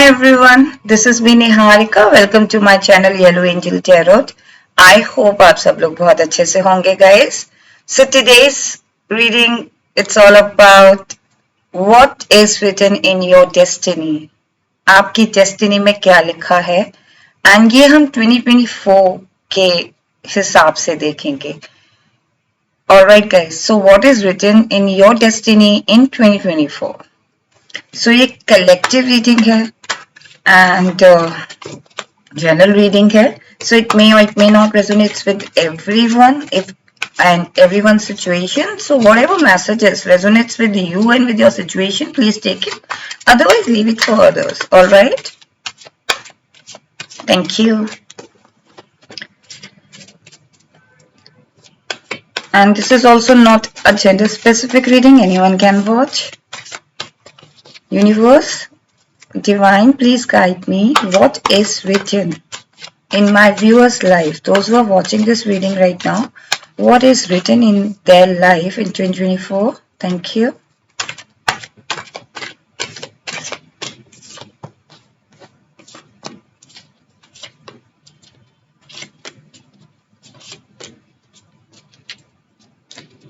everyone, this is me Niharika. Welcome to my channel Yellow Angel Tarot. I hope आप सब लोग बहुत अच्छे से होंगे guys. So today's reading, it's all about what is written in your destiny. आपकी destiny में क्या लिखा है and ये हम 2024 के हिसाब से देखेंगे. Alright guys, so what is written in your destiny in 2024? So ये collective reading है and general reading है. So it may or it may not resonate with everyone and everyone's situation. So whatever messages resonates with you and with your situation, please take it. Otherwise, leave it for others. All right. Thank you. And this is also not a gender specific reading. Anyone can watch. Universe, Divine, please guide me. What is written in my viewers' life? Those who are watching this reading right now, what is written in their life in 2024? Thank you.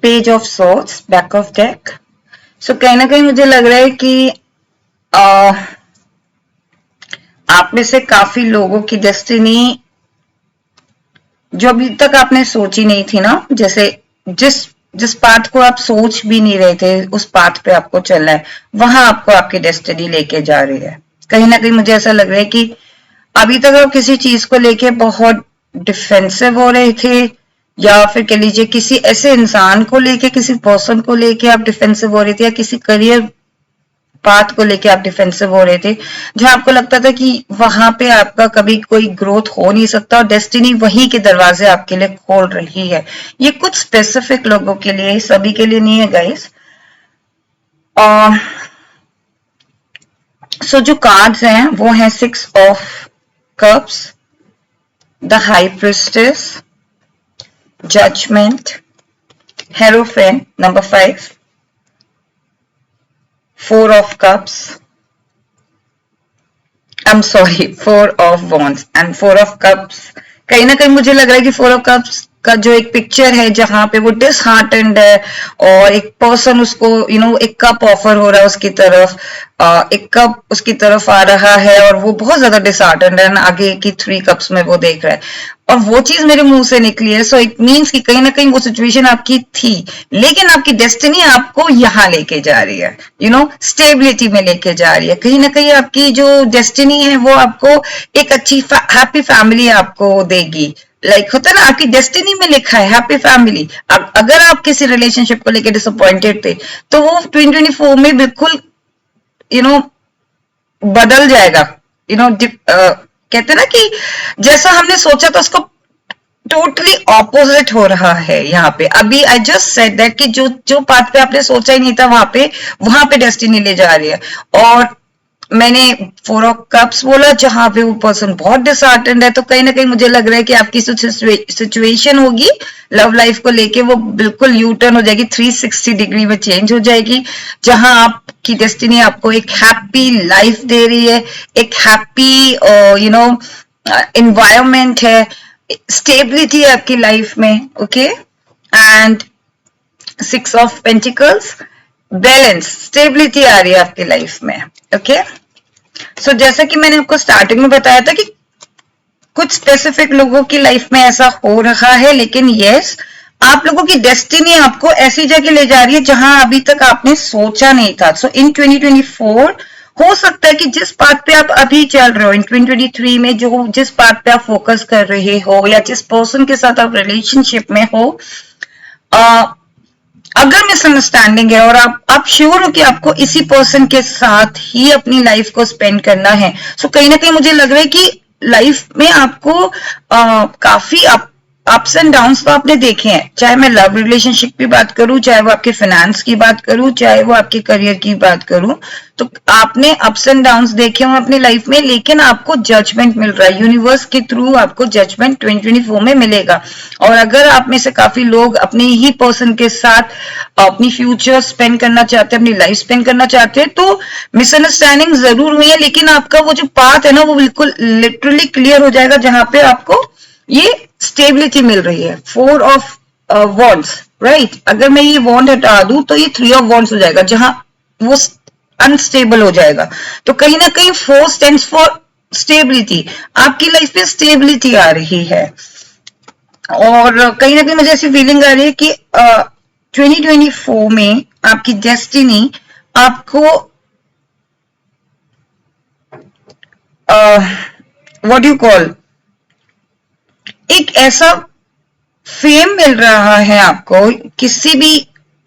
Page of Swords, back of deck. So कहीं ना कहीं मुझे लग रहा है कि आप में से काफी लोगों की डेस्टिनी जो अभी तक आपने सोची नहीं थी ना, जैसे जिस पाथ को आप सोच भी नहीं रहे थे उस पाथ पे आपको चलना है, वहां आपको आपकी डेस्टिनी लेके जा रही है. कहीं ना कहीं मुझे ऐसा लग रहा है कि अभी तक आप किसी चीज को लेके बहुत डिफेंसिव हो रहे थे या फिर कह लीजिए किसी ऐसे इंसान को लेके, किसी पर्सन को लेके आप डिफेंसिव हो रहे थे या किसी करियर पाथ को लेके आप डिफेंसिव हो रहे थे जहां आपको लगता था कि वहां पे आपका कभी कोई ग्रोथ हो नहीं सकता और डेस्टिनी वहीं के दरवाजे आपके लिए खोल रही है. ये कुछ स्पेसिफिक लोगों के लिए, सभी के लिए नहीं है गाइस. सो जो कार्ड्स हैं वो हैं 6 of cups, the high priestess, judgement, hierophant number 5, 4 of cups, I'm sorry, 4 of wands and 4 of cups. कहीं ना कहीं मुझे लग रहा है कि 4 of cups का जो एक पिक्चर है जहां पे वो डिसहार्टेंड है और एक पर्सन उसको एक कप ऑफर हो रहा है उसकी तरफ, एक कप उसकी तरफ आ रहा है और वो बहुत ज्यादा डिसहार्टेंड है, आगे की 3 कप्स में वो देख रहा है और वो चीज मेरे मुंह से निकली है. सो इट मीन्स कि कहीं ना कहीं वो सिचुएशन आपकी थी लेकिन आपकी डेस्टिनी आपको यहाँ लेके जा रही है, स्टेबिलिटी में लेके जा रही है. कहीं ना कहीं आपकी जो डेस्टिनी है वो आपको एक अच्छी हैप्पी फैमिली आपको देगी. लाइक होता है ना, आपकी डेस्टिनी में लिखा है हैप्पी फैमिली. अगर आप किसी रिलेशनशिप को लेकर डिसअपॉइंटेड थे तो वो 2024 में बिल्कुल बदल जाएगा. कहते हैं ना कि जैसा हमने सोचा था उसको टोटली ऑपोजिट हो रहा है यहाँ पे. अभी आई जस्ट सेड दैट कि जो पाथ पे आपने सोचा ही नहीं था वहां पे डेस्टिनी ले जा रही है. और मैंने 4 ऑफ कप्स बोला जहां पे वो पर्सन बहुत डिसहार्टेंड है. तो कहीं ना कहीं मुझे लग रहा है कि आपकी सिचुएशन होगी लव लाइफ को लेके वो बिल्कुल यू टर्न हो जाएगी, 360 डिग्री में चेंज हो जाएगी. जहां आपकी डेस्टिनी आपको एक हैप्पी लाइफ दे रही है, एक हैप्पी एनवायरमेंट है, स्टेबिलिटी है आपकी लाइफ में. Okay, and 6 of pentacles, balance, stability आ रही है आपकी लाइफ में. ओके, सो जैसा कि मैंने आपको स्टार्टिंग में बताया था कि कुछ स्पेसिफिक लोगों की लाइफ में ऐसा हो रहा है, लेकिन यस, आप लोगों की डेस्टिनी आपको ऐसी जगह ले जा रही है जहां अभी तक आपने सोचा नहीं था. सो इन 2024 हो सकता है कि जिस बात पे आप अभी चल रहे हो, इन 2023 में जिस बात पे आप फोकस कर रहे हो या जिस पर्सन के साथ आप रिलेशनशिप में हो, अगर मिसअंडरस्टैंडिंग है और आप श्योर हो कि आपको इसी पर्सन के साथ ही अपनी लाइफ को स्पेंड करना है, सो कहीं ना कहीं मुझे लग रहा है कि लाइफ में आपको काफी अप्स एंड डाउन्स तो आपने देखे हैं, चाहे मैं लव रिलेशनशिप की बात करूं, चाहे वो आपके फाइनेंस की बात करूं, चाहे वो आपके करियर की बात करूं, तो आपने अप्स एंड डाउन्स देखे हों अपनी लाइफ में, लेकिन आपको जजमेंट मिल रहा है यूनिवर्स के थ्रू, आपको जजमेंट 2024 में मिलेगा। और अगर आप में से काफी लोग अपने ही पर्सन के साथ अपनी फ्यूचर स्पेंड करना चाहते हैं, अपनी लाइफ स्पेंड करना चाहते हैं, तो मिसअंडरस्टैंडिंग जरूर हुई है, लेकिन आपका वो जो पाथ है ना, वो बिल्कुल लिटरली क्लियर हो जाएगा, जहां पे आपको ये स्टेबिलिटी मिल रही है। 4 ऑफ वॉन्ड्स, राइट। अगर मैं ये वॉन्ड हटा दूं तो ये 3 ऑफ वॉन्ड्स हो जाएगा, जहां वो अनस्टेबल हो जाएगा। तो कहीं ना कहीं 4 स्टैंड्स फॉर स्टेबिलिटी, आपकी लाइफ में स्टेबिलिटी आ रही है। और कहीं ना कहीं मुझे ऐसी फीलिंग आ रही है कि 2024 में आपकी डेस्टिनी आपको व्हाट डू यू कॉल, एक ऐसा फेम मिल रहा है आपको किसी भी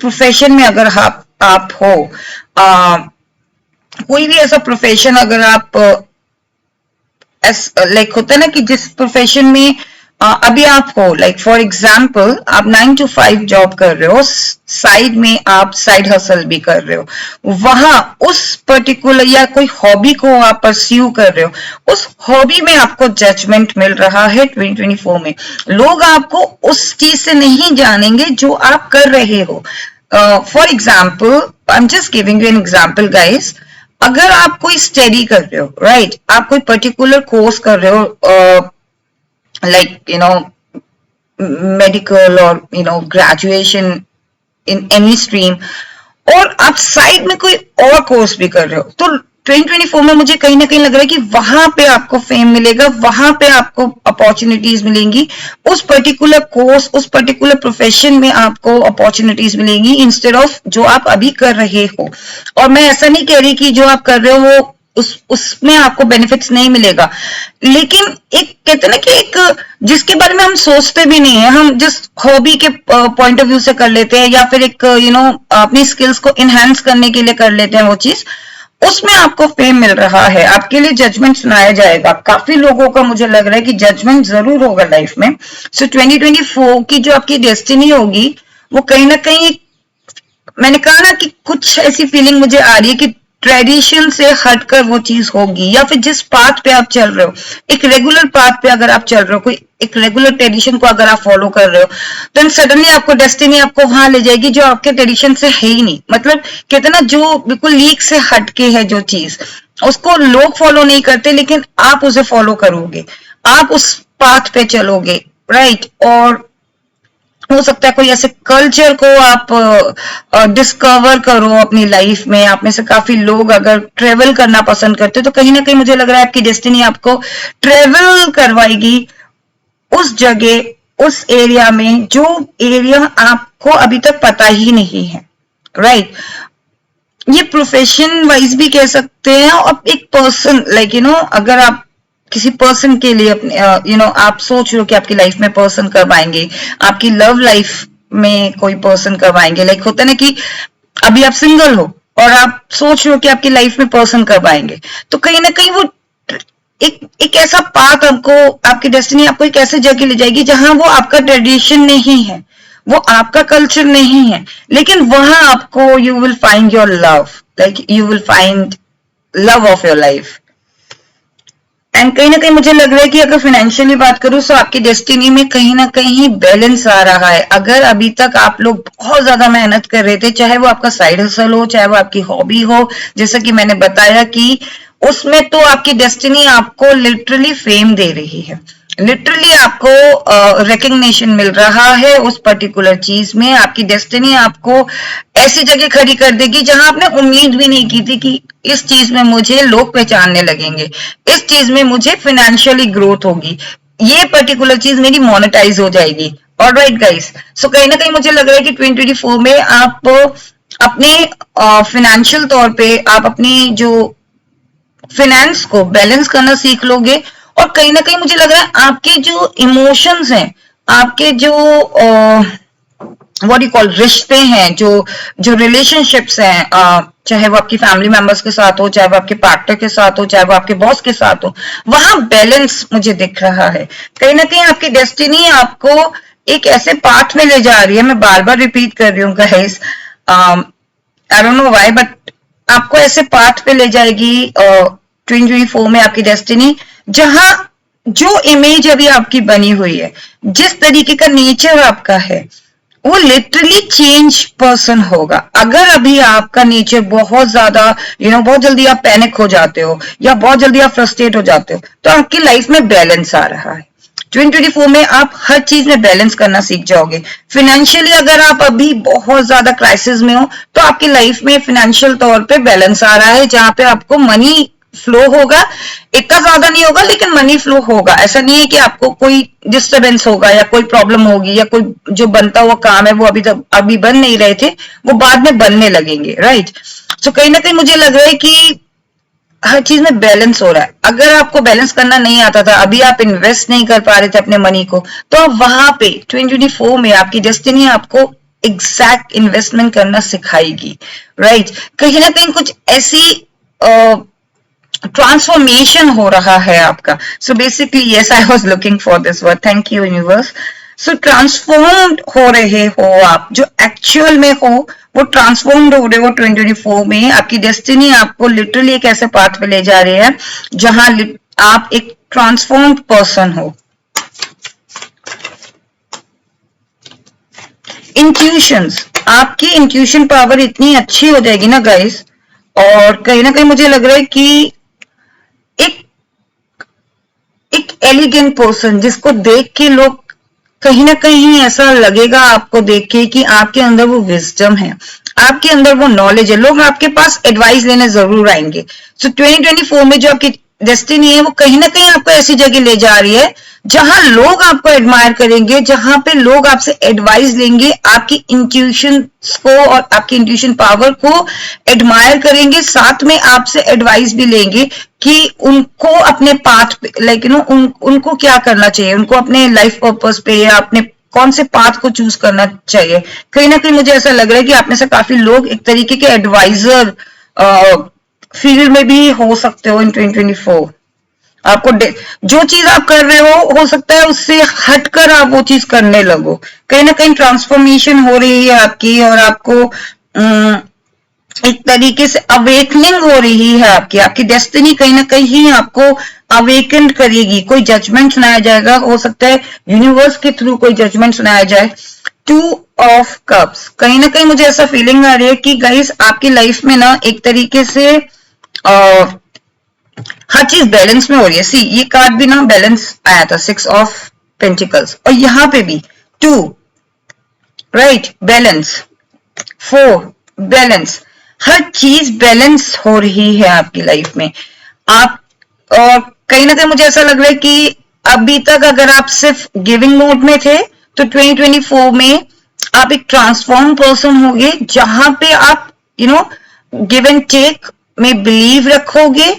प्रोफेशन में। अगर आप हो, कोई भी ऐसा प्रोफेशन अगर आप लाइक होता है ना कि जिस प्रोफेशन में अभी आप हो, लाइक फॉर एग्जाम्पल आप 9 to 5 जॉब कर रहे हो, साइड में आप साइड हसल भी कर रहे हो, वहां उस पर्टिकुलर या कोई हॉबी को आप परस्यू कर रहे हो, उस हॉबी में आपको जजमेंट मिल रहा है 2024 में। लोग आपको उस चीज से नहीं जानेंगे जो आप कर रहे हो। For example, I am just giving you an example guys, अगर आप कोई स्टडी कर रहे हो, राइट, आप कोई पर्टिकुलर कोर्स कर रहे हो, like medical or graduation in any stream, और आप साइड में कोई और कोर्स भी कर रहे हो, तो 2024 में मुझे कहीं ना कहीं लग रहा है कि वहां पे आपको फेम मिलेगा, वहां पे आपको अपॉर्चुनिटीज मिलेंगी, उस पर्टिकुलर कोर्स, उस पर्टिकुलर प्रोफेशन में आपको अपॉर्चुनिटीज मिलेंगी इंस्टेड ऑफ जो आप अभी कर रहे हो। और मैं ऐसा नहीं कह रही कि जो आप कर रहे हो वो उसमें आपको बेनिफिट्स नहीं मिलेगा, लेकिन एक कहते हैं ना कि एक जिसके बारे में हम सोचते भी नहीं है, हम जिस हॉबी के पॉइंट ऑफ व्यू से कर लेते हैं, या फिर एक अपनी स्किल्स को इनहेंस करने के लिए कर लेते हैं वो चीज, उसमें आपको फेम मिल रहा है। आपके लिए जजमेंट सुनाया जाएगा, काफी लोगों का मुझे लग रहा है कि जजमेंट जरूर होगा लाइफ में। सो 2024 की जो आपकी डेस्टिनी होगी वो कहीं ना कहीं, मैंने कहा ना कि कुछ ऐसी फीलिंग मुझे आ रही है कि ट्रेडिशन से हटकर वो चीज होगी, या फिर जिस पाथ पे आप चल रहे हो, एक रेगुलर पाथ पे अगर आप चल रहे हो, कोई एक रेगुलर ट्रेडिशन को अगर आप फॉलो कर रहे हो, तो सडनली आपको डेस्टिनी आपको वहां ले जाएगी जो आपके ट्रेडिशन से है ही नहीं। मतलब कहते ना, जो बिल्कुल लीक से हटके है जो चीज, उसको लोग फॉलो नहीं करते, लेकिन आप उसे फॉलो करोगे, आप उस पाथ पे चलोगे, राइट। और हो सकता है कोई ऐसे कल्चर को आप डिस्कवर करो अपनी लाइफ में। आप में से काफी लोग अगर ट्रेवल करना पसंद करते हो, तो कहीं ना कहीं मुझे लग रहा है आपकी डेस्टिनी आपको ट्रेवल करवाएगी उस जगह, उस एरिया में, जो एरिया आपको अभी तक पता ही नहीं है, राइट। ये प्रोफेशन वाइज भी कह सकते हैं, और एक पर्सन लाइक अगर आप किसी पर्सन के लिए अपने आप सोच रहे हो कि आपकी लाइफ में पर्सन कब आएंगे, आपकी लव लाइफ में कोई पर्सन कब आएंगे, लाइक होता है ना कि अभी आप सिंगल हो और आप सोच रहे हो कि आपकी लाइफ में पर्सन कब आएंगे, तो कहीं ना कहीं वो एक ऐसा पाथ आपको, आपकी डेस्टिनी आपको एक ऐसे जगह ले जाएगी जहां वो आपका ट्रेडिशन नहीं है, वो आपका कल्चर नहीं है, लेकिन वहां आपको you will find your love, like you will find love of your life. And कहीं ना कहीं मुझे लग रहा है कि अगर फाइनेंशियली बात करूं तो आपकी डेस्टिनी में कहीं ना कहीं बैलेंस आ रहा है। अगर अभी तक आप लोग बहुत ज्यादा मेहनत कर रहे थे, चाहे वो आपका साइड हसल हो, चाहे वो आपकी हॉबी हो, जैसा कि मैंने बताया कि उसमें तो आपकी डेस्टिनी आपको लिटरली फेम दे रही है, लिटरली आपको रिकग्निशन मिल रहा है उस पर्टिकुलर चीज में। आपकी डेस्टिनी आपको ऐसी जगह खड़ी कर देगी जहां आपने उम्मीद भी नहीं की थी कि इस चीज में मुझे लोग पहचानने लगेंगे, इस चीज में मुझे फाइनेंशियली ग्रोथ होगी, ये पर्टिकुलर चीज मेरी मोनेटाइज हो जाएगी। ऑलराइट गाइस, सो कहीं ना कहीं मुझे लग रहा है कि 2024 में आप अपने फाइनेंशियल तौर पे आप अपनी जो फाइनेंस को बैलेंस करना सीख लोगे, और कहीं ना कहीं मुझे लग रहा है आपके जो इमोशंस हैं, आपके जो व्हाट यू कॉल रिश्ते हैं, जो जो रिलेशनशिप्स हैं, चाहे वो आपकी फैमिली मेंबर्स के साथ हो, चाहे वो आपके पार्टनर के साथ हो, चाहे वो आपके बॉस के साथ हो, वहां बैलेंस मुझे दिख रहा है। कहीं ना कहीं आपकी डेस्टिनी आपको एक ऐसे पाथ में ले जा रही है, मैं बार बार रिपीट कर रही हूँ guys, I don't know why, but आपको ऐसे पाथ पे ले जाएगी 2024 में आपकी डेस्टिनी, जहां जो इमेज अभी आपकी बनी हुई है, जिस तरीके का नेचर आपका है, वो लिटरली चेंज पर्सन होगा। अगर अभी आपका नेचर बहुत ज्यादा बहुत जल्दी आप पैनिक हो जाते हो या बहुत जल्दी आप फ्रस्ट्रेट हो जाते हो, तो आपकी लाइफ में बैलेंस आ रहा है। 2024 में आप हर चीज में बैलेंस करना सीख जाओगे। फाइनेंशियली अगर आप अभी बहुत ज्यादा क्राइसिस में हो, तो आपकी लाइफ में फाइनेंशियल तौर पे बैलेंस आ रहा है, जहां पे आपको मनी फ्लो होगा। इतना ज्यादा नहीं होगा, लेकिन मनी फ्लो होगा। ऐसा नहीं है कि आपको कोई डिस्टरबेंस होगा या कोई प्रॉब्लम होगी, या कोई जो बनता हुआ काम है वो अभी बन नहीं रहे थे, वो बाद में बनने लगेंगे, राइट। सो कहीं ना कहीं मुझे लग रहा है कि हर चीज में बैलेंस हो रहा है। अगर आपको बैलेंस करना नहीं आता था, अभी आप इन्वेस्ट नहीं कर पा रहे थे अपने मनी को, तो अब वहां पे 2024 में आपकी डेस्टिनी आपको एग्जैक्ट इन्वेस्टमेंट करना सिखाएगी, राइट। कहीं ना कहीं कुछ ऐसी ट्रांसफॉर्मेशन हो रहा है आपका। So basically yes, I was looking for this word, thank you universe. So transformed हो रहे हो आप, जो एक्चुअल में हो वो ट्रांसफॉर्म्ड हो रहे हो 2024 में। आपकी डेस्टिनी आपको लिटरली एक ऐसे पाथ पे ले जा रही है जहां आप एक ट्रांसफॉर्म्ड पर्सन हो। इंट्यूशंस, आपकी इंट्यूशन पावर इतनी अच्छी हो जाएगी ना गाइस, और कहीं ना कहीं मुझे लग रहा है कि एक एलिगेंट पर्सन, जिसको देख के लोग कहीं ना कहीं ऐसा लगेगा आपको देख के कि आपके अंदर वो विजडम है, आपके अंदर वो नॉलेज है, लोग आपके पास एडवाइस लेने जरूर आएंगे। सो 2024 में जो आपकी डेस्टिनी है, वो कहीं ना कहीं आपको ऐसी जगह ले जा रही है जहां लोग आपको एडमायर करेंगे, जहां पे लोग आपसे एडवाइस लेंगे, आपकी इंट्यूशन को और आपकी इंट्यूशन पावर को एडमायर करेंगे, साथ में आपसे एडवाइस भी लेंगे कि उनको अपने पाथ पे उनको क्या करना चाहिए, उनको अपने लाइफ पर्पस पे या अपने कौन से पाथ को चूज करना चाहिए। कहीं ना कहीं मुझे ऐसा लग रहा है कि आप में से काफी लोग एक तरीके के एडवाइजर फील्ड में भी हो सकते हो इन 2024। आपको जो चीज आप कर रहे हो सकता है उससे हटकर आप वो चीज करने लगो। कहीं ना कहीं ट्रांसफॉर्मेशन हो रही है आपकी, और आपको एक तरीके से अवेकनिंग हो रही है आपकी डेस्टिनी कहीं ना कहीं आपको अवेकन करेगी। कोई जजमेंट सुनाया जाएगा, हो सकता है यूनिवर्स के थ्रू कोई जजमेंट सुनाया जाए। 2 ऑफ कप्स, कहीं ना कहीं मुझे ऐसा फीलिंग आ रही है कि गाइस आपकी लाइफ में ना एक तरीके से हर चीज बैलेंस में हो रही है। सी, ये कार्ड भी ना बैलेंस आया था, 6 ऑफ पेंटिकल्स, और यहां पे भी 2, राइट, बैलेंस, 4 बैलेंस, हर चीज बैलेंस हो रही है आपकी लाइफ में। आप, और कहीं ना कहीं मुझे ऐसा लग रहा है कि अभी तक अगर आप सिर्फ गिविंग मोड में थे, तो 2024 में आप एक ट्रांसफॉर्म पर्सन होगे, जहां पे आप गिव एंड टेक में बिलीव रखोगे,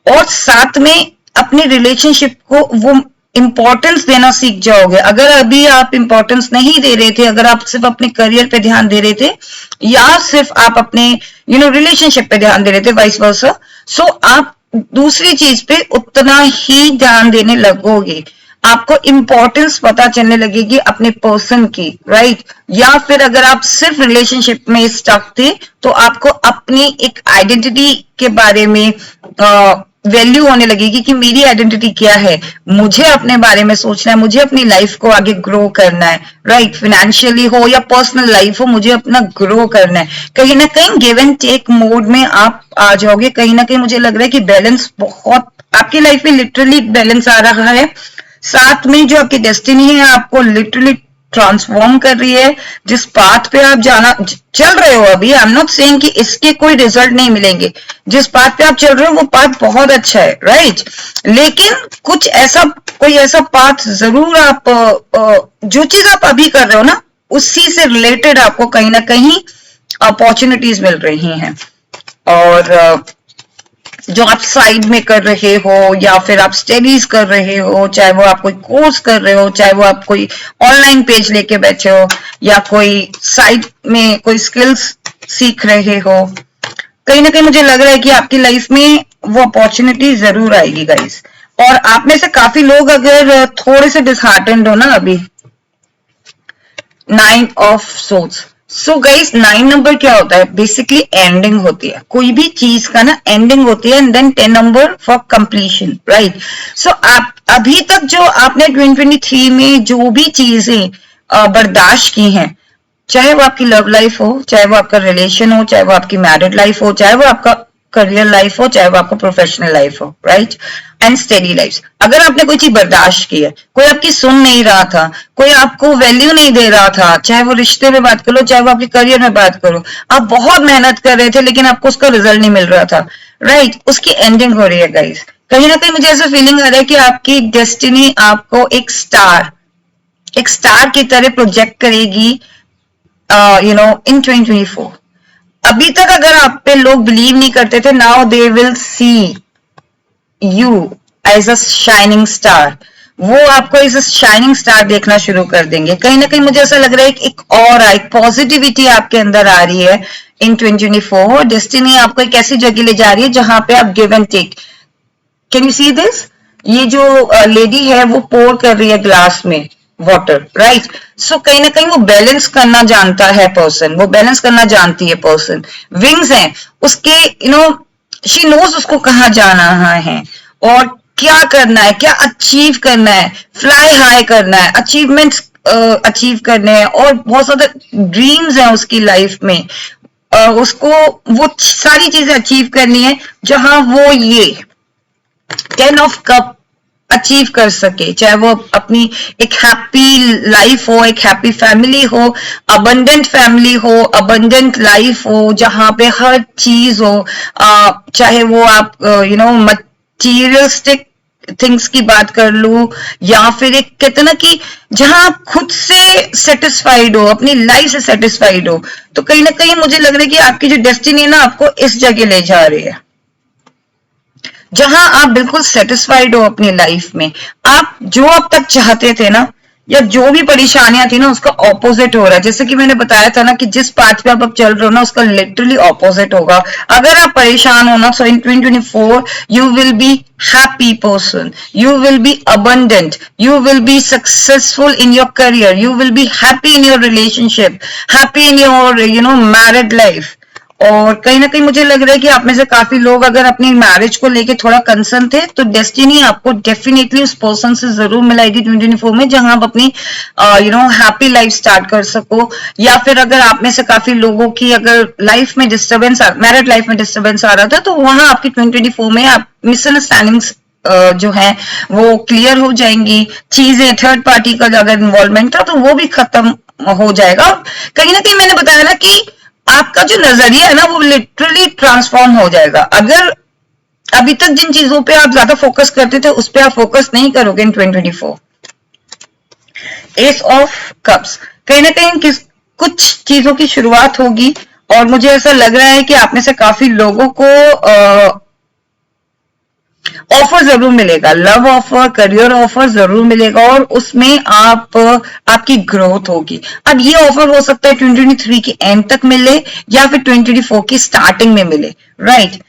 और साथ में अपने रिलेशनशिप को वो इंपॉर्टेंस देना सीख जाओगे। अगर अभी आप इंपॉर्टेंस नहीं दे रहे थे, अगर आप सिर्फ अपने करियर पे ध्यान दे रहे थे, या सिर्फ आप अपने रिलेशनशिप पे ध्यान दे रहे थे, वाइस वर्सा, सो आप दूसरी चीज पे उतना ही ध्यान देने लगोगे। आपको इंपॉर्टेंस पता चलने लगेगी अपने पर्सन की, राइट। या फिर अगर आप सिर्फ रिलेशनशिप में स्टक थे, तो आपको अपनी एक आइडेंटिटी के बारे में वैल्यू होने लगेगी कि मेरी आइडेंटिटी क्या है, मुझे अपने बारे में सोचना है, मुझे अपनी लाइफ को आगे ग्रो करना है, राइट। फाइनेंशियली हो या पर्सनल लाइफ हो, मुझे अपना ग्रो करना है। कहीं ना कहीं गिव एंड टेक मोड में आप आ जाओगे। कहीं ना कहीं मुझे लग रहा है कि बैलेंस बहुत आपकी लाइफ में लिटरली बैलेंस आ रहा है। साथ में जो आपकी डेस्टिनी है आपको लिटरली ट्रांसफॉर्म कर रही है। जिस पाथ पे आप चल रहे हो अभी, आई एम नॉट सेइंग कि इसके कोई रिजल्ट नहीं मिलेंगे। जिस पाथ पे आप चल रहे हो वो पाथ बहुत अच्छा है, राइट। लेकिन कोई ऐसा पाथ जरूर आप जो चीज आप अभी कर रहे हो ना, उसी से रिलेटेड आपको कहीं ना कहीं अपॉर्चुनिटीज मिल रही हैं। और जो आप साइड में कर रहे हो या फिर आप स्टडीज कर रहे हो, चाहे वो आप कोई कोर्स कर रहे हो, चाहे वो आप कोई ऑनलाइन पेज लेके बैठे हो या कोई साइड में कोई स्किल्स सीख रहे हो, कहीं ना कहीं मुझे लग रहा है कि आपकी लाइफ में वो अपॉर्चुनिटी जरूर आएगी गाइस। और आप में से काफी लोग अगर थोड़े से डिसहार्टेंड हो ना अभी, 9 of source. So guys 9 number क्या होता है, बेसिकली एंडिंग होती है, कोई भी चीज का ना एंडिंग होती है, and then 10 number for completion, right. So आप अभी तक जो आपने 2023 में जो भी चीजें बर्दाश्त की हैं, चाहे वो आपकी लव लाइफ हो, चाहे वो आपका रिलेशन हो, चाहे वो आपकी मैरिड लाइफ हो, चाहे वो आपका करियर लाइफ हो, चाहे वो आपका प्रोफेशनल लाइफ हो, राइट, एंड स्टडी लाइफ। अगर आपने कोई चीज बर्दाश्त की है, कोई आपकी सुन नहीं रहा था, कोई आपको वैल्यू नहीं दे रहा था, चाहे वो रिश्ते में बात करो, चाहे वो आपके करियर में बात करो, आप बहुत मेहनत कर रहे थे लेकिन आपको उसका रिजल्ट नहीं मिल रहा था, राइट, उसकी एंडिंग हो रही है गाइस। कहीं ना कहीं मुझे ऐसा फीलिंग आ रहा है कि आपकी डेस्टिनी आपको एक स्टार की तरह प्रोजेक्ट करेगी इन 2024। अभी तक अगर आप पे लोग बिलीव नहीं करते थे, now they will see you as a shining star. वो आपको एज अ शाइनिंग स्टार देखना शुरू कर देंगे। कहीं ना कहीं मुझे ऐसा लग रहा है कि एक पॉजिटिविटी आपके अंदर आ रही है इन 2024। डेस्टिनी आपको एक ऐसी जगह ले जा रही है जहां पे आप give and take. Can you see this? ये जो लेडी है वो पोर कर रही है ग्लास में वाटर, राइट। सो कहीं ना कहीं वो बैलेंस करना जानता है पर्सन, वो बैलेंस करना जानती है पर्सन। विंग्स हैं उसके, शी नोज उसको कहाँ जाना है और क्या करना है, क्या अचीव करना है, फ्लाई हाई करना है, अचीवमेंट्स अचीव करने हैं, और बहुत ज्यादा ड्रीम्स हैं उसकी लाइफ में। उसको वो सारी चीजें अचीव करनी है जहां वो ये 10 ऑफ कप अचीव कर सके, चाहे वो अपनी एक हैप्पी लाइफ हो, एक हैप्पी फैमिली हो, अबंडेंट फैमिली हो, अबंडेंट लाइफ हो जहां पे हर चीज हो, चाहे वो आप मटीरियलिस्टिक थिंग्स की बात कर लू, या फिर एक कहते ना कि जहां आप खुद से सेटिस्फाइड हो, अपनी लाइफ से सेटिस्फाइड हो। तो कहीं ना कहीं मुझे लग रहा है कि आपकी जो डेस्टिनी है ना आपको इस जगह ले जा रही है जहां आप बिल्कुल सेटिस्फाइड हो अपनी लाइफ में। आप जो अब तक चाहते थे ना, या जो भी परेशानियां थी ना, उसका ऑपोजिट हो रहा है। जैसे कि मैंने बताया था ना कि जिस पाथ पे आप अब चल रहे हो ना उसका लिटरली ऑपोजिट होगा। अगर आप परेशान हो ना, सो इन 2024 you will be happy person, you will B abundant, you will be successful in your career, you will be happy in your relationship, happy in your married life। और कहीं ना कहीं मुझे लग रहा है कि आप में से काफी लोग अगर अपनी मैरिज को लेके थोड़ा कंसर्न थे, तो डेस्टिनी आपको डेफिनेटली उस पर्सन से जरूर मिलाएगी 2024 में जहां आप अपनी हैप्पी लाइफ स्टार्ट कर सको। या फिर अगर आप में से काफी लोगों की अगर लाइफ में डिस्टर्बेंस, मैरिड लाइफ में डिस्टर्बेंस आ रहा था, तो वहां आपकी 2024 में आप मिसअंडरस्टैंडिंग्स जो है वो क्लियर हो जाएंगी। चीजें, थर्ड पार्टी का अगर इन्वॉल्वमेंट था तो वो भी खत्म हो जाएगा। कहीं ना कहीं मैंने बताया ना कि आपका जो नजरिया है ना वो लिटरली ट्रांसफॉर्म हो जाएगा। अगर अभी तक जिन चीजों पे आप ज्यादा फोकस करते थे उस पे आप फोकस नहीं करोगे इन 2024। एस ऑफ कप्स, कहीं ना कहीं कुछ चीजों की शुरुआत होगी, और मुझे ऐसा लग रहा है कि आप में से काफी लोगों को ऑफर जरूर मिलेगा, लव ऑफर, करियर ऑफर जरूर मिलेगा, और उसमें आपकी ग्रोथ होगी। अब ये ऑफर हो सकता है 2023 की एंड तक मिले या फिर 2024 की स्टार्टिंग में मिले, राइट।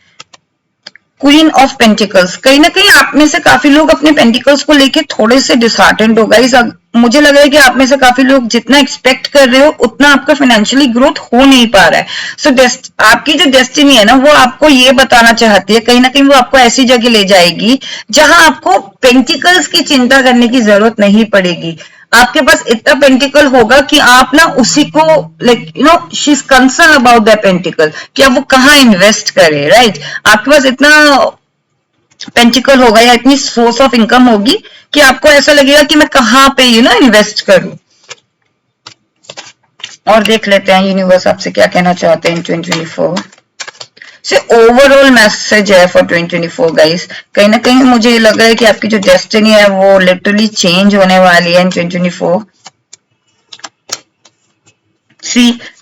क्वीन ऑफ पेंटिकल्स, कहीं ना कहीं आप में से काफी लोग अपने पेंटिकल्स को लेके थोड़े से डिसहार्टेंड हो गए। मुझे लग रहा है कि आप में से काफी लोग जितना एक्सपेक्ट कर रहे हो उतना आपका फाइनेंशियली ग्रोथ हो नहीं पा रहा है। सो आपकी जो डेस्टिनी है ना वो आपको ये बताना चाहती है, कहीं ना कहीं वो आपको ऐसी जगह ले जाएगी जहां आपको पेंटिकल्स की चिंता करने की जरूरत नहीं पड़ेगी। आपके पास इतना पेंटिकल होगा कि आप ना उसी को she is concern about that pentacle कि अब वो कहाँ इन्वेस्ट करे, राइट। आपके पास इतना पेंटिकल होगा या इतनी सोर्स ऑफ इनकम होगी कि आपको ऐसा लगेगा कि मैं कहाँ पे इन्वेस्ट करूं। और देख लेते हैं यूनिवर्स आपसे क्या कहना चाहते हैं इन 2024 से। ओवरऑल मैसेज है फॉर 2024 गाइस। कहीं ना कहीं मुझे लग रहा है कि आपकी जो डेस्टिनी है वो लिटरली चेंज होने वाली है इन 2024।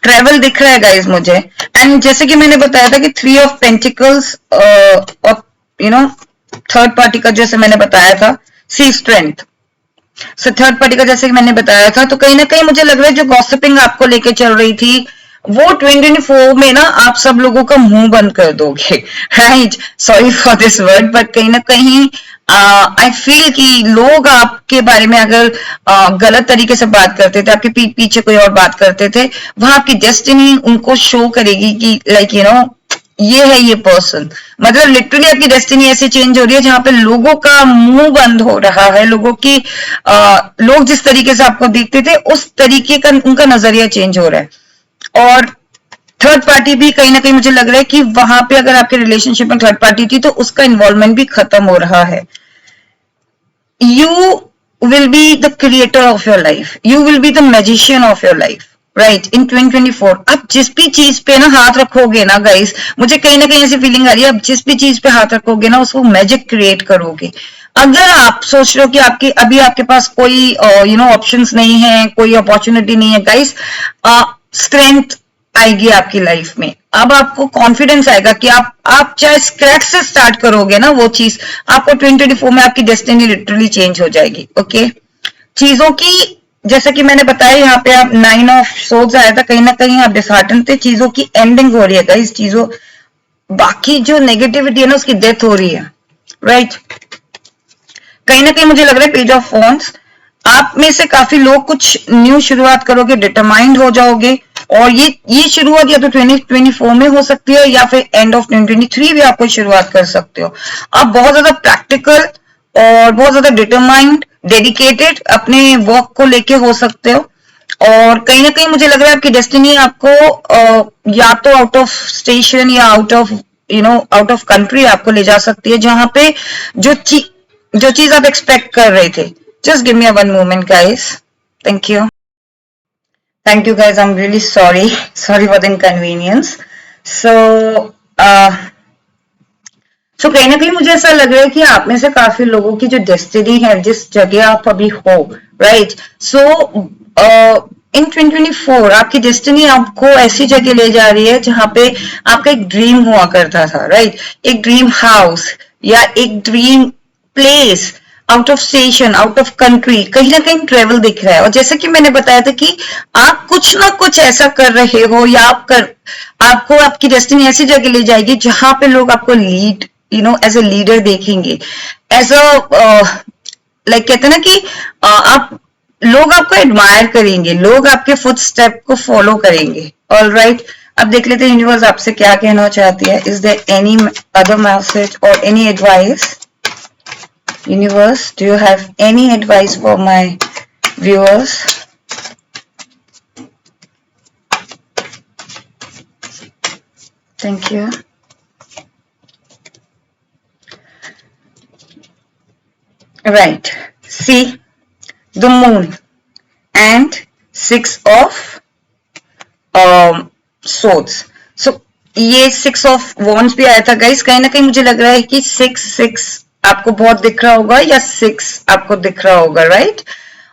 ट्रेवल दिख रहा है गाइस मुझे, एंड जैसे कि मैंने बताया था कि 3 ऑफ पेंटिकल्स और थर्ड पार्टी का जैसे मैंने बताया था, सी स्ट्रेंथ, सो थर्ड पार्टी का जैसे कि मैंने बताया था, तो कहीं ना कहीं मुझे लग रहा है जो गॉसिपिंग आपको लेके चल रही थी वो 2024 में ना आप सब लोगों का मुंह बंद कर दोगे, right? Sorry for this word, but कहीं ना कहीं आई फील कि लोग आपके बारे में अगर गलत तरीके से बात करते थे, आपके पीठ पीछे कोई और बात करते थे, वहां आपकी डेस्टिनी उनको शो करेगी कि लाइक ये है ये पर्सन, मतलब लिटरली आपकी डेस्टिनी ऐसे चेंज हो रही है जहां पे लोगों का मुंह बंद हो रहा है, लोगों की लोग जिस तरीके से आपको देखते थे उस तरीके का उनका नजरिया चेंज हो रहा है। और थर्ड पार्टी भी कहीं ना कहीं मुझे लग रहा है कि वहां पे अगर आपके रिलेशनशिप में थर्ड पार्टी थी तो उसका इन्वॉल्वमेंट भी खत्म हो रहा है। You will be the creator of your life, you will be the magician of your life, right? In 2024 आप जिस भी चीज पे ना हाथ रखोगे ना गाइस, मुझे कहीं ना कहीं ऐसी फीलिंग आ रही है, आप जिस भी चीज पे हाथ रखोगे ना उसको मैजिक क्रिएट करोगे। अगर आप सोच रहे हो कि आपके अभी आपके पास कोई ऑप्शंस नहीं है, कोई अपॉर्चुनिटी नहीं है गाइस, स्ट्रेंथ आएगी आपकी लाइफ में। अब आपको कॉन्फिडेंस आएगा कि आप चाहे स्क्रैच से स्टार्ट करोगे ना वो चीज, आपको 2024 में आपकी डेस्टिनी लिटरली चेंज हो जाएगी। ओके, चीजों की जैसे कि मैंने बताया यहाँ पे आप 9 ऑफ सोर्ड्स आया था, कहीं ना कहीं आप डिसहार्टन थे, चीजों की एंडिंग हो रही है गाइस, चीजों बाकी जो नेगेटिविटी है ना उसकी डेथ हो रही है, राइट? कहीं ना कहीं मुझे लग रहा है पेज ऑफ फोन्स, आप में से काफी लोग कुछ न्यू शुरुआत करोगे, डिटरमाइंड हो जाओगे, और ये शुरुआत या तो 2024 में हो सकती है या फिर एंड ऑफ 2023 भी आप कोई शुरुआत कर सकते हो। आप बहुत ज्यादा प्रैक्टिकल और बहुत ज्यादा डिटरमाइंड, डेडिकेटेड अपने वर्क को लेके हो सकते हो, और कहीं ना कहीं मुझे लग रहा है आपकी डेस्टिनी आपको या तो आउट ऑफ स्टेशन या आउट ऑफ कंट्री आपको ले जा सकती है, जहां पे जो चीज आप एक्सपेक्ट कर रहे थे। Just give me one moment guys, thank you guys, I'm really sorry for the inconvenience. So कहीं ना कहीं मुझे ऐसा लग रहा है कि आप में से काफी लोगों की जो डेस्टिनी है, जिस जगह आप अभी हो, राइट? सो इन 2024 आपकी डेस्टिनी आपको ऐसी जगह ले जा रही है जहां पे आपका एक ड्रीम हुआ करता था, राइट? एक ड्रीम हाउस या एक dream place, out of station, out of country, कहीं ना कहीं ट्रेवल दिख रहा है। और जैसे कि मैंने बताया था कि आप कुछ ना कुछ ऐसा कर रहे हो या आपको आपकी डेस्टिनी ऐसी जगह ले जाएगी जहां पे लोग आपको लीड एज ए लीडर देखेंगे, एज अ लाइक कहते हैं ना कि लोग आपको एडमायर करेंगे, लोग आपके फुट स्टेप को फॉलो करेंगे। ऑलराइट, अब देख लेते हैं यूनिवर्स आपसे क्या कहना चाहती है। Is there any other message और any advice? Universe, do you have any advice for my viewers? Thank you. Right. See, the moon and 6 of swords. So, ये 6 of wands भी आया था गाइस। कहीं ना कहीं मुझे लग रहा है कि 6 आपको बहुत दिख रहा होगा या 6 आपको दिख रहा होगा, राइट?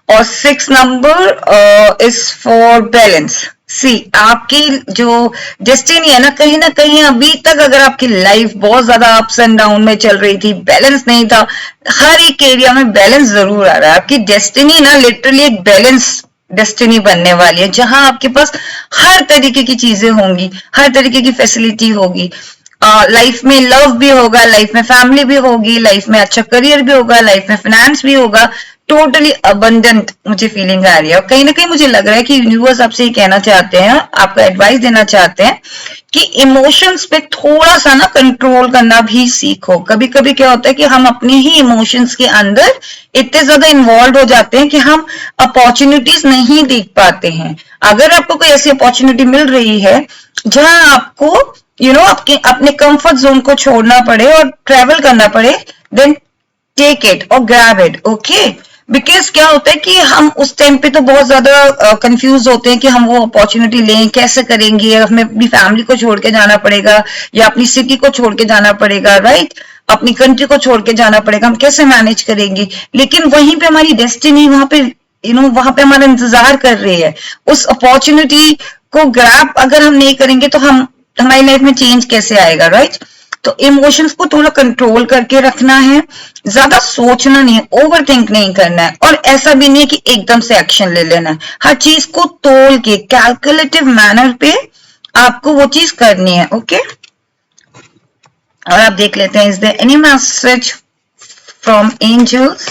और 6 नंबर इज फॉर बैलेंस। सी, आपकी जो डेस्टिनी है ना कहीं अभी तक अगर आपकी लाइफ बहुत ज्यादा अप्स एंड डाउन में चल रही थी, बैलेंस नहीं था, हर एक एरिया में बैलेंस जरूर आ रहा है। आपकी डेस्टिनी ना लिटरली एक बैलेंस डेस्टिनी बनने वाली है, जहां आपके पास हर तरीके की चीजें होंगी, हर तरीके की फैसिलिटी होगी। लाइफ में लव भी होगा, लाइफ में फैमिली भी होगी, लाइफ में अच्छा करियर भी होगा, लाइफ में फाइनेंस भी होगा, टोटली अबंडेंट मुझे फीलिंग आ रही है। और कहीं ना कहीं मुझे लग रहा है कि यूनिवर्स आपसे ये कहना चाहते हैं, आपको एडवाइस देना चाहते हैं कि इमोशंस पे थोड़ा सा ना कंट्रोल करना भी सीखो। कभी कभी क्या होता है कि हम अपने ही इमोशंस के अंदर इतने ज्यादा इन्वॉल्व हो जाते हैं कि हम अपॉर्चुनिटीज नहीं देख पाते हैं। अगर आपको कोई ऐसी अपॉर्चुनिटी मिल रही है जहां आपको आपके अपने कंफर्ट जोन को छोड़ना पड़े और ट्रेवल करना पड़े, देन टेक इट और ग्रैब इट। ओके, बिकॉज क्या होता है कि हम उस टाइम पे तो बहुत ज्यादा कंफ्यूज होते हैं कि हम वो अपॉर्चुनिटी लें, कैसे करेंगे, हमें अपनी फैमिली को छोड़ के जाना पड़ेगा या अपनी सिटी को छोड़ के जाना पड़ेगा, राइट? अपनी कंट्री को छोड़ के जाना पड़ेगा, हम कैसे मैनेज करेंगे? लेकिन वहीं पे हमारी डेस्टिनी वहां पे वहां पे हमारा इंतजार कर रही है। उस अपॉर्चुनिटी को ग्रैब अगर हम नहीं करेंगे तो हमारी लाइफ में चेंज कैसे आएगा, राइट? तो इमोशंस को थोड़ा कंट्रोल करके रखना है, ज्यादा सोचना नहीं है, ओवर थिंक नहीं करना है, और ऐसा भी नहीं है कि एकदम से एक्शन ले लेना है। हर चीज को तोल के कैलकुलेटिव मैनर पे आपको वो चीज करनी है। ओके, और आप देख लेते हैं, is there any message from angels?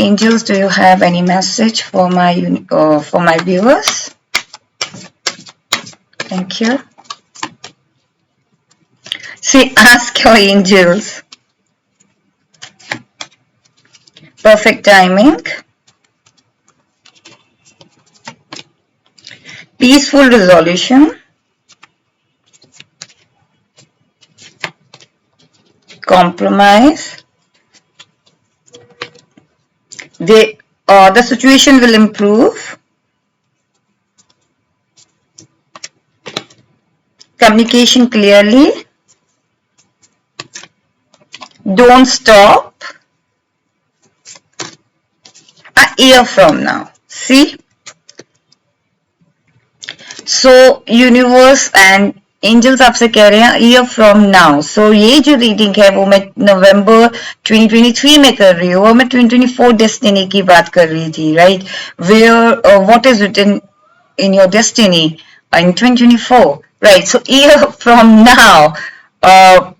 Angels, do you have any message for my viewers? Thank you. See, ask your angels. Perfect timing. Peaceful resolution. Compromise. The situation will improve. Communication clearly. Don't stop. A year from now. See? So universe and angels आपसे कह रहे हैं year from now. सो ये जो reading है वो मैं नवंबर 2023 में कर रही हूँ, और मैं 2024 डेस्टिनी की बात कर रही थी, right? Where what is written in your destiny in 2024, right? So year from now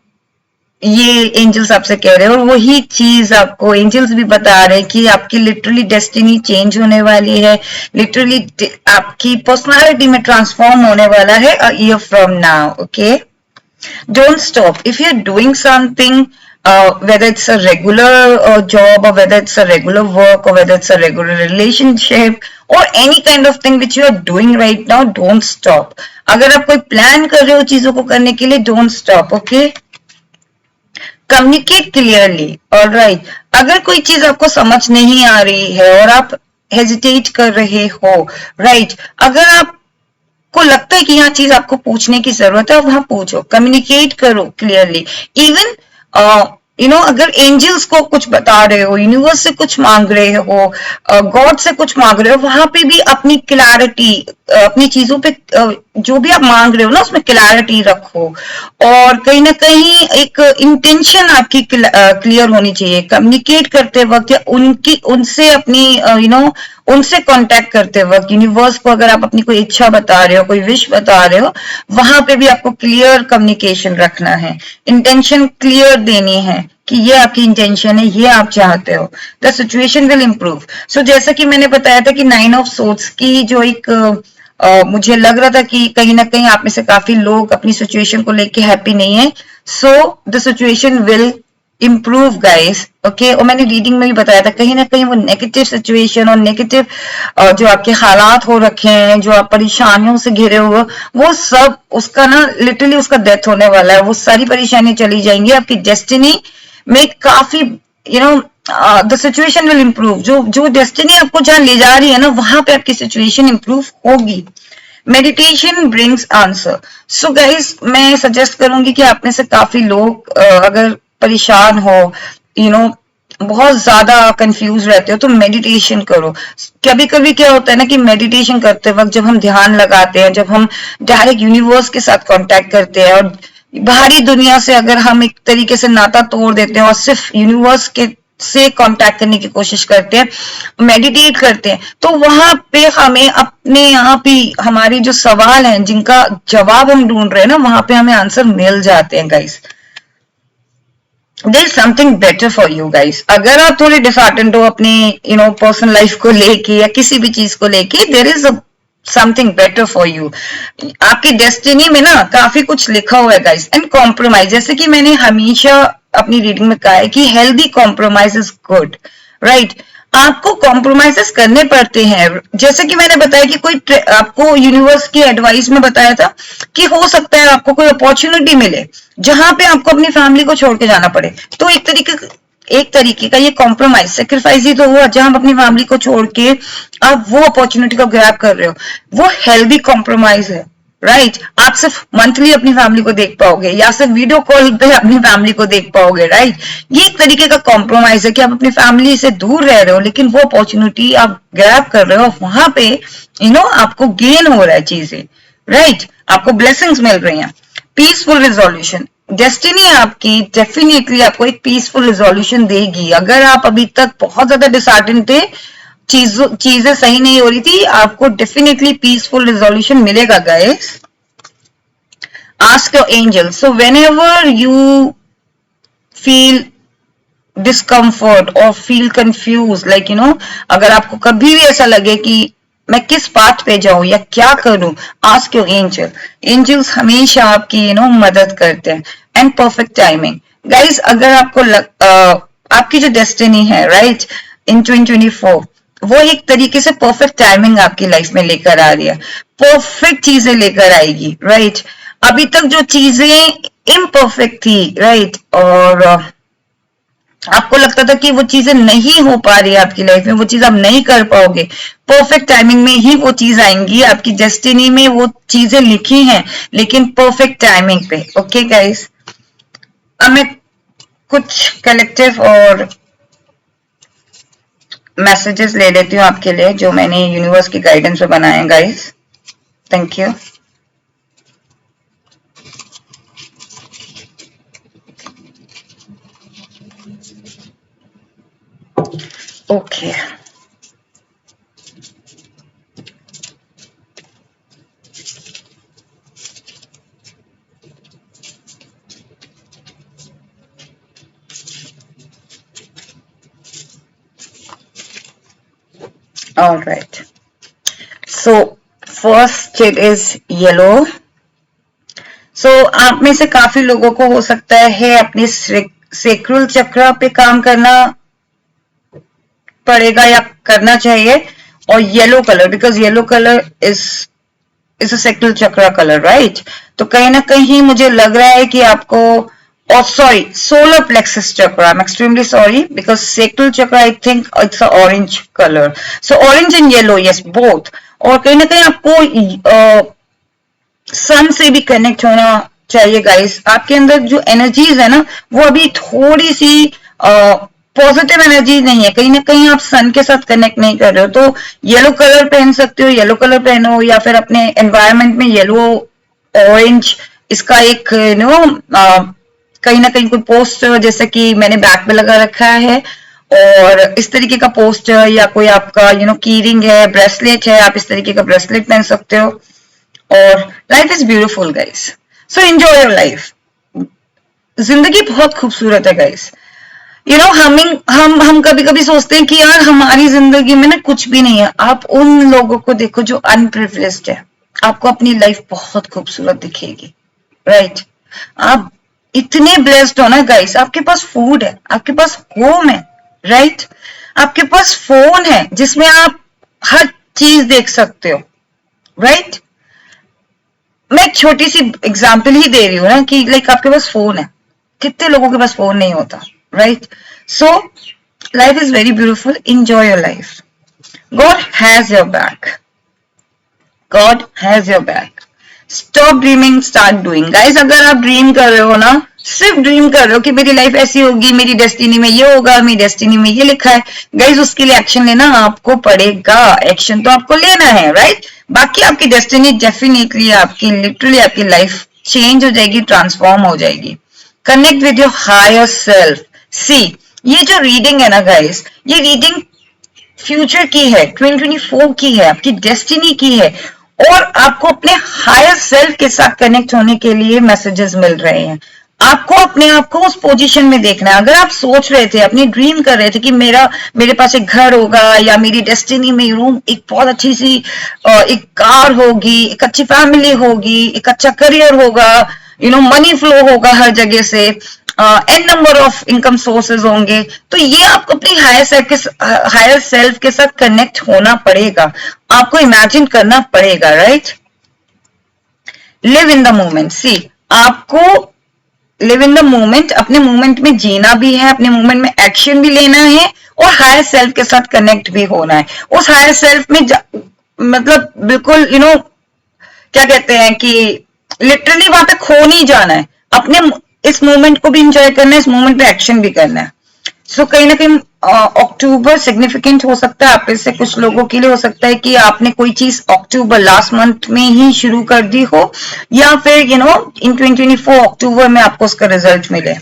ये एंजल्स आपसे कह रहे हैं, और वही चीज आपको एंजल्स भी बता रहे हैं कि आपकी लिटरली डेस्टिनी चेंज होने वाली है, लिटरली आपकी पर्सनालिटी में ट्रांसफॉर्म होने वाला है a year from now. Okay, don't stop if you are doing something, whether it's a regular job, or whether it's a regular work, or whether it's a regular relationship, or any kind of thing which you are doing right now, don't stop. अगर आप कोई plan कर रहे हो चीजों को करने के लिए, don't stop. okay? Communicate clearly. Alright, अगर कोई चीज आपको समझ नहीं आ रही है और आप हेजिटेट कर रहे हो, राइट, अगर आपको लगता है कि यहाँ चीज आपको पूछने की जरूरत है, वहां पूछो, कम्युनिकेट करो क्लियरली। इवन अगर एंजल्स को कुछ बता रहे हो, यूनिवर्स से कुछ मांग रहे हो, गॉड से कुछ मांग रहे हो, वहां पे भी अपनी क्लैरिटी, अपनी चीजों पे जो भी आप मांग रहे हो ना उसमें क्लैरिटी रखो, और कहीं ना कहीं एक इंटेंशन आपकी क्लियर होनी चाहिए कम्युनिकेट करते वक्त, या उनसे अपनी उनसे कांटेक्ट करते वक्त। यूनिवर्स को अगर आप अपनी कोई इच्छा बता रहे हो, कोई विश बता रहे हो, वहां पे भी आपको क्लियर कम्युनिकेशन रखना है, इंटेंशन क्लियर देनी है कि ये आपकी इंटेंशन है, ये आप चाहते हो। The situation will improve. So जैसा कि मैंने बताया था कि 9 ऑफ सोर्ड्स की जो एक मुझे लग रहा था कि कहीं ना कहीं आप में से काफी लोग अपनी सिचुएशन को लेके हैप्पी नहीं है। So the situation will improve guys. Okay, और मैंने रीडिंग में भी बताया था कहीं ना कहीं वो नेगेटिव सिचुएशन और नेगेटिव जो आपके हालात हो रखे हैं, जो आप परेशानियों से घिरे हुए, वो सब उसका ना लिटरली उसका डेथ होने वाला है। वो सारी परेशानियां चली जाएंगी, आपकी डेस्टिनी में काफी द सिचुएशन विल इम्प्रूव। जो डेस्टिनी आपको जहां ले जा रही है ना, वहां पे आपकी सिचुएशन इम्प्रूव होगी। Meditation brings answer. So guys, मैं सजेस्ट करूंगी कि आप में से काफी लोग अगर परेशान हो, बहुत ज्यादा कंफ्यूज रहते हो, तो मेडिटेशन करो। कभी कभी क्या होता है ना कि मेडिटेशन करते वक्त जब हम ध्यान लगाते हैं, जब हम डायरेक्ट यूनिवर्स के साथ कांटेक्ट करते हैं, और बाहरी दुनिया से अगर हम एक तरीके से नाता तोड़ देते हैं और सिर्फ यूनिवर्स के से कांटेक्ट करने की कोशिश करते हैं, मेडिटेट करते हैं, तो वहां पे हमें अपने आप ही हमारी जो सवाल हैं, जिनका जवाब हम ढूंढ रहे हैं ना, वहां पे हमें आंसर मिल जाते हैं guys. There is something better for you guys. अगर आप थोड़े डिसहार्टेंड हो अपनी पर्सनल लाइफ को लेके या किसी भी चीज को लेके, there is something better for you. आपकी डेस्टिनी में ना काफी कुछ लिखा हुआ है गाइस। एंड कॉम्प्रोमाइज, जैसे कि मैंने हमेशा अपनी रीडिंग में कहा है कि healthy compromise is good, right? आपको कॉम्प्रोमाइजेस करने पड़ते हैं। जैसे कि मैंने बताया कि कोई आपको यूनिवर्स की एडवाइस में बताया था कि हो सकता है आपको कोई अपॉर्चुनिटी मिले जहां पे आपको अपनी फैमिली को छोड़ के जाना पड़े, तो एक तरीके का ये कॉम्प्रोमाइज, सेक्रीफाइस ही तो हुआ, जहां आप अपनी फैमिली को छोड़ के आप वो अपॉर्चुनिटी को ग्रैब कर रहे हो। वो हेल्दी कॉम्प्रोमाइज है, राइट? आप सिर्फ मंथली अपनी फैमिली को देख पाओगे या सिर्फ वीडियो कॉल पे अपनी फैमिली को देख पाओगे, राइट? ये एक तरीके का कॉम्प्रोमाइज है कि आप अपनी फैमिली से दूर रह रहे हो, लेकिन वो अपॉर्चुनिटी आप ग्रैब कर रहे हो, वहां पे आपको गेन हो रहा है चीजें, राइट? आपको ब्लेसिंग्स मिल रही हैं। पीसफुल रिजोल्यूशन, डेस्टिनी आपकी डेफिनेटली आपको एक पीसफुल रिजोल्यूशन देगी। अगर आप अभी तक बहुत ज्यादा डिसहार्टेंड थे, चीजें सही नहीं हो रही थी, आपको डेफिनेटली पीसफुल रिजोल्यूशन मिलेगा guys. Ask your angel. So whenever you feel discomfort और feel confuse, like you know, अगर आपको कभी भी ऐसा लगे कि मैं किस पाथ पे जाऊं या क्या करूं, आस्क योर एंजल। एंजल्स हमेशा आपकी मदद करते हैं। एंड परफेक्ट टाइमिंग गाइस, अगर आपको आपकी जो डेस्टिनी है राइट इन 2024, वो एक तरीके से परफेक्ट टाइमिंग आपकी लाइफ में लेकर आ रही है, परफेक्ट चीजें लेकर आएगी राइट। अभी तक जो चीजें इम्परफेक्ट थी राइट, और आपको लगता था कि वो चीजें नहीं हो पा रही है आपकी लाइफ में, वो चीज आप नहीं कर पाओगे, परफेक्ट टाइमिंग में ही वो चीज आएंगी। आपकी डेस्टिनी में वो चीजें लिखी हैं, लेकिन परफेक्ट टाइमिंग पे। ओके गाइस, अब मैं कुछ कलेक्टिव और मैसेजेस ले लेती हूँ आपके लिए, जो मैंने यूनिवर्स की गाइडेंस में बनाए हैं guys. Thank you. Okay, all right, so first it is yellow. So आप में से काफी लोगों को हो सकता है अपने सेक्रल चक्र पे काम करना पड़ेगा या करना चाहिए, और yellow colour, because yellow colour is a sacral चक्र कलर राइट। तो कहीं ना कहीं मुझे लग रहा है कि आपको, और sorry, solar plexus chakra, I am extremely sorry, because sacral chakra I think it's a orange colour, so orange and yellow, yes both. और कहीं ना कहीं आपको सन से भी कनेक्ट होना चाहिए गाइस। आपके अंदर जो एनर्जीज है ना, वो अभी थोड़ी सी पॉजिटिव एनर्जी नहीं है, कहीं ना कहीं आप सन के साथ कनेक्ट नहीं कर रहे हो। तो येलो कलर पहन सकते हो, येलो कलर पहनो, या फिर अपने एनवायरनमेंट में येलो, ऑरेंज, इसका एक कहीं ना कहीं कोई पोस्टर, जैसे कि मैंने बैक पे लगा रखा है, और इस तरीके का पोस्टर, या कोई आपका की रिंग है, ब्रेसलेट है, आप इस तरीके का ब्रेसलेट पहन सकते हो। और life is beautiful guys, so enjoy your life. जिंदगी बहुत खूबसूरत है गाइस। हम कभी कभी सोचते हैं कि यार हमारी जिंदगी में ना कुछ भी नहीं है। आप उन लोगों को देखो जो अनप्रिविलेज्ड है, आपको अपनी लाइफ बहुत खूबसूरत दिखेगी राइट। आप इतने ब्लेस्ड हो ना गाइस, आपके पास फूड है, आपके पास होम है राइट, आपके पास फोन है जिसमें आप हर चीज देख सकते हो राइट। मैं एक छोटी सी एग्जाम्पल ही दे रही हूँ ना कि लाइक आपके पास फोन है, कितने लोगों के पास फोन नहीं होता right. So life is very beautiful, enjoy your life, God has your back, God has your back. Stop dreaming, start doing guys. अगर आप ड्रीम कर रहे हो ना, सिर्फ ड्रीम कर रहे हो कि मेरी लाइफ ऐसी होगी, मेरी डेस्टिनी में ये होगा, मेरी डेस्टिनी में ये लिखा है, गाइस उसके लिए एक्शन लेना आपको पड़ेगा। एक्शन तो आपको लेना है राइट। बाकी आपकी डेस्टिनी डेफिनेटली आपकी, लिटरली आपकी लाइफ चेंज हो जाएगी, ट्रांसफॉर्म हो जाएगी। Connect with your higher self. See, ये जो रीडिंग है ना गाइस, ये रीडिंग फ्यूचर की है, 2024 की है, आपकी डेस्टिनी की है, और आपको अपने हायर सेल्फ के साथ कनेक्ट होने के लिए मैसेजेस मिल रहे हैं। आपको अपने आप को उस पोजीशन में देखना है। अगर आप सोच रहे थे, अपनी ड्रीम कर रहे थे कि मेरे पास एक घर होगा, या मेरी डेस्टिनी में रूम, एक बहुत अच्छी सी एक कार होगी, एक अच्छी फैमिली होगी, एक अच्छा करियर होगा, मनी फ्लो होगा हर जगह से, N number of income sources होंगे, तो ये आपको अपनी हायर सेल्फ के साथ कनेक्ट होना पड़ेगा, आपको इमेजिन करना पड़ेगा right. Live in the moment. See, आपको लिव इन द मोमेंट, अपने मोमेंट में जीना भी है, अपने मोमेंट में एक्शन भी लेना है, और हायर सेल्फ के साथ कनेक्ट भी होना है। उस हायर सेल्फ में मतलब बिल्कुल क्या कहते हैं कि लिटरली वहां पे खो नहीं जाना है, अपने इस मोमेंट को भी इंजॉय करना है, इस मोमेंट पे एक्शन भी करना है। सो कहीं ना कहीं अक्टूबर सिग्निफिकेंट हो सकता है आप में से कुछ लोगों के लिए। हो सकता है कि आपने कोई चीज अक्टूबर लास्ट मंथ में ही शुरू कर दी हो, या फिर इन 2024 अक्टूबर में आपको उसका रिजल्ट मिले।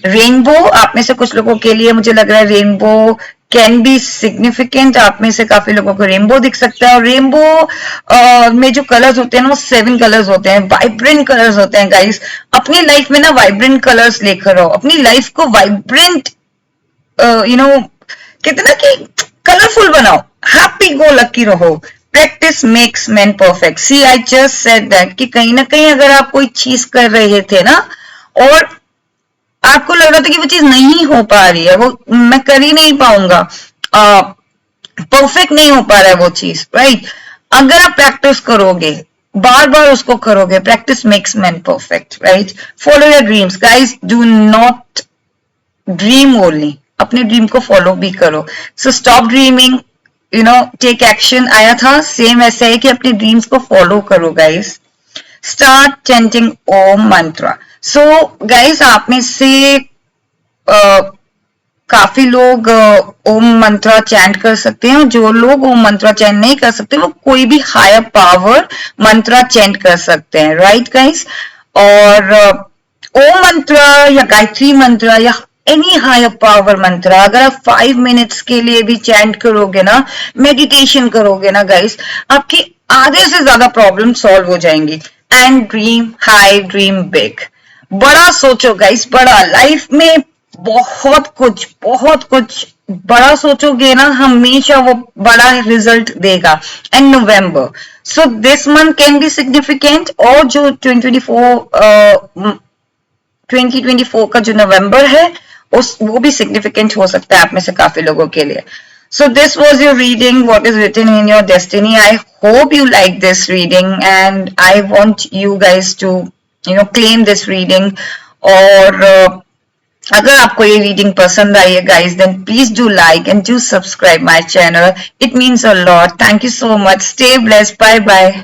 रेनबो आप में से कुछ लोगों के लिए मुझे लग रहा है रेनबो कैन बी सिग्निफिकेंट। आप में से काफी लोगों को रेनबो दिख सकता है। और रेनबो में जो कलर्स होते हैं ना वो 7 कलर्स होते हैं, वाइब्रेंट कलर्स होते हैं गाइस। अपनी लाइफ में ना वाइब्रेंट कलर्स लेकर आओ, अपनी लाइफ को वाइब्रेंट कहते ना कि कलरफुल बनाओ, हैप्पी गो लकी रहो। Practice makes man perfect. See I just said that कि कहीं ना कहीं अगर आप कोई चीज कर रहे थे ना और आपको लग रहा था कि वो चीज नहीं हो पा रही है, वो मैं कर ही नहीं पाऊंगा, परफेक्ट नहीं हो पा रहा है वो चीज, राइट। अगर आप प्रैक्टिस करोगे, बार बार उसको करोगे, practice makes man perfect, right. Follow your dreams guys, do not dream only, अपने ड्रीम को फॉलो भी करो। So stop dreaming, take action आया था, सेम ऐसा है कि अपने ड्रीम्स को फॉलो करो गाइस। स्टार्ट चैंटिंग ओम मंत्रा। सो गाइस आप में से काफी लोग ओम मंत्रा चैंट कर सकते हैं, और जो लोग ओम मंत्रा चैंट नहीं कर सकते वो कोई भी हायर पावर मंत्रा चैंट कर सकते हैं, राइट गाइस। और ओम मंत्रा या गायत्री मंत्रा या एनी हायर पावर मंत्रा अगर आप 5 मिनट्स के लिए भी चैंट करोगे ना, मेडिटेशन करोगे ना गाइस, आपकी आधे से ज्यादा प्रॉब्लम सॉल्व हो जाएंगी। And dream high, dream big, बड़ा सोचो गाइस, बड़ा। लाइफ में बहुत कुछ बड़ा सोचोगे ना, हमेशा वो बड़ा रिजल्ट देगा। And November, so this month can be significant. और जो 2024 का जो नवंबर है वो भी सिग्निफिकेंट हो सकता है आप में से काफी लोगों के लिए। So this was your reading, what is written in your destiny. I hope you like this reading and I want you guys to claim this reading. और अगर आपको ये रीडिंग पसंद आई है guys, then please do like and do subscribe my channel, it means a lot. Thank you so much, stay blessed, bye bye.